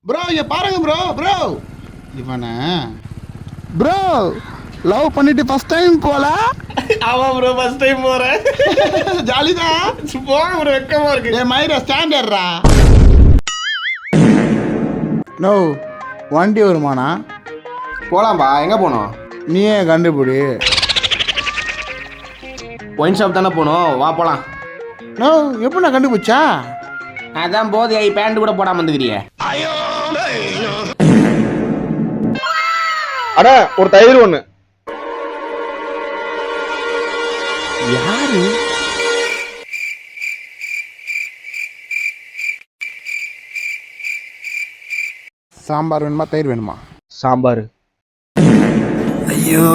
Bro இங்க பாருங்க bro bro இவனை ப்ரோ லவ் பண்ணிட்டு ஃபர்ஸ்ட் டைம் போல. ஆமா ப்ரோ ஃபர்ஸ்ட் டைம் போறேன். ஜாலிதான். போங்க ப்ரோ வெக்கமா இருக்கு. ஏ மைரா ஸ்டாண்டர்ட்ரா. நோ வண்டி வருமானா? போலாம்பா. எங்க போனோம்? நீயே கண்டுபிடி. ஒயின் ஷாப் தானே போனோம், வா போலாம். நோ எப்படி நான் கண்டுபிடிச்சா? அதான் போது ஐ பேண்ட் கூட போடாம வந்துக்கிறியே. அட ஒரு தயிர் ஒண்ணு. யாரு? சாம்பார் வேணுமா தயிர் வேணுமா? சாம்பார். ஐயோ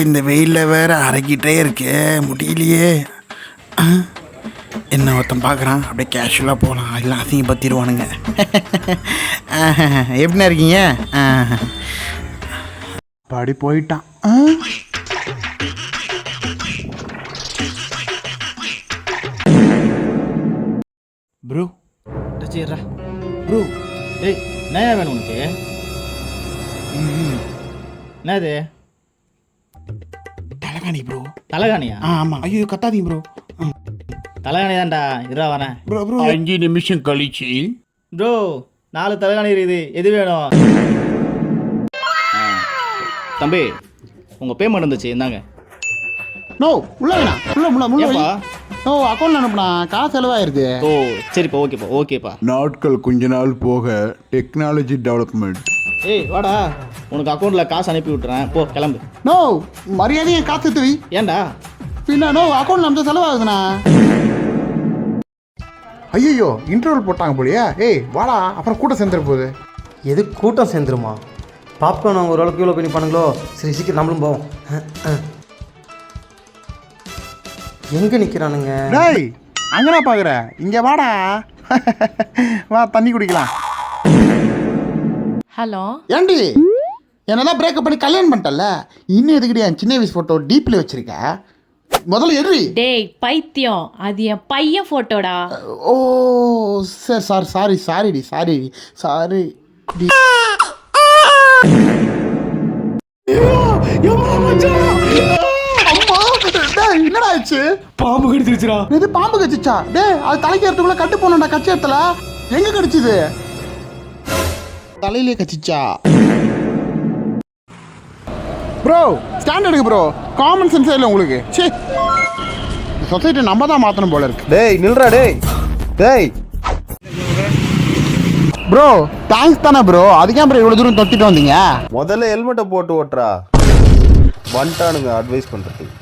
இந்த வெயிலில் வேற அரைக்கிட்டே இருக்கே, முடியலையே. என்ன ஒருத்தன் பார்க்குறான், அப்படியே கேஷுவலாக போகலாம், எல்லாம் அசிங்கப்படுத்திடுவானுங்க. எப்படின்னா இருக்கீங்க? படி போயிட்டான். ப்ரோ டச்சிடுறா. ப்ரோ டேய் என்ன வேணும் உனக்கு? என்னது? தலைகாணி ப்ரோ. தலைகாணியா? ஆமாம். ஐயோ கத்தாதீங்க ப்ரோ. தலைகாணி தான்டா, இருடா வரேன். ப்ரோ ப்ரோ 5 நிமிஷம் கழிச்சு ப்ரோ 4 தலைகாணி இருக்குது, எது வேணும்? தம்பி உங்கள் பேமெண்ட் இருந்துச்சு, இந்தாங்க. நோ உள்ள வேணாம், உள்ள ஏப்பா? நோ அக்கௌண்ட்ல அனுப்புனா காசு செலவாயிருது. ஓ சரிப்பா, ஓகேப்பா ஓகேப்பா. நாட்கள் கொஞ்ச நாள் போக டெக்னாலஜி டெவலப்மெண்ட். ஏய் வாடா, உனக்கு அக்கௌண்ட்டில் காசு அனுப்பி விட்டுறேன், போ கிளம்பு. நோ மரியாதையை காசு தூவி. ஏன்டா? பின்ன நோ அக்கௌண்ட்ல அனுப்பிச்சா செலவாகுதுண்ணா. ஐயோ இன்டர்வல் போட்டாங்க போலியா? ஏய் வாடா, அப்புறம் கூட்டம் சேர்ந்துட போகுது. எது கூட்டம் சேர்ந்துருமா? பாப்கார்ன் அவங்க ஓரளவுக்கு இவ்வளோ பண்ணி பண்ணுங்களோ. சரி சீக்கிரம் நம்மளும் போவோம். எங்கே நிற்கிறானுங்க? டேய் அங்கடா பார்க்குற, இங்கே வாடா. வா தண்ணி குடிக்கலாம். ஹலோ ஏண்டி என்னதான் பிரேக்கப் பண்ணி கல்யாணம் பண்ணிட்டல, இன்னும் எதுக்கிட்டே என் சின்ன வயசு ஃபோட்டோ டீப்பில் வச்சிருக்க? முதல்ல எதுரி. டேய் பைத்தியம், அது என் பையன் போட்டோடா. ஓ சரி சாரிடி சாரி. என்னடா ஆச்சு? பாம்பு கடிச்சிருச்சுடா. இது பாம்பு கடிச்சிச்சா? டேய் அது தலைக்கு எடுத்துக்குள்ள கட்டு போனோம்டா, கட்சி இடத்துல. எங்க கடிச்சுது? தலையிலே கடிச்சிச்சா? ப்ரோ ஸ்டாண்ட் எடுக்கு ப்ரோ, காமன் சென்ஸே இல்லை உங்களுக்கு. சே சொசைட்டி நம்ம தான் மாற்றணும் போல இருக்கு. டேய் நில்றா டேய். ப்ரோ தேங்க்ஸ் தானே ப்ரோ, அதுக்கே அப்புறம் இவ்வளோ தூரம் தொத்திட்டு வந்தீங்க. முதல்ல ஹெல்மெட்டை போட்டு ஓட்டுறா. வந்துட்டானுங்க அட்வைஸ் பண்றதுக்கு.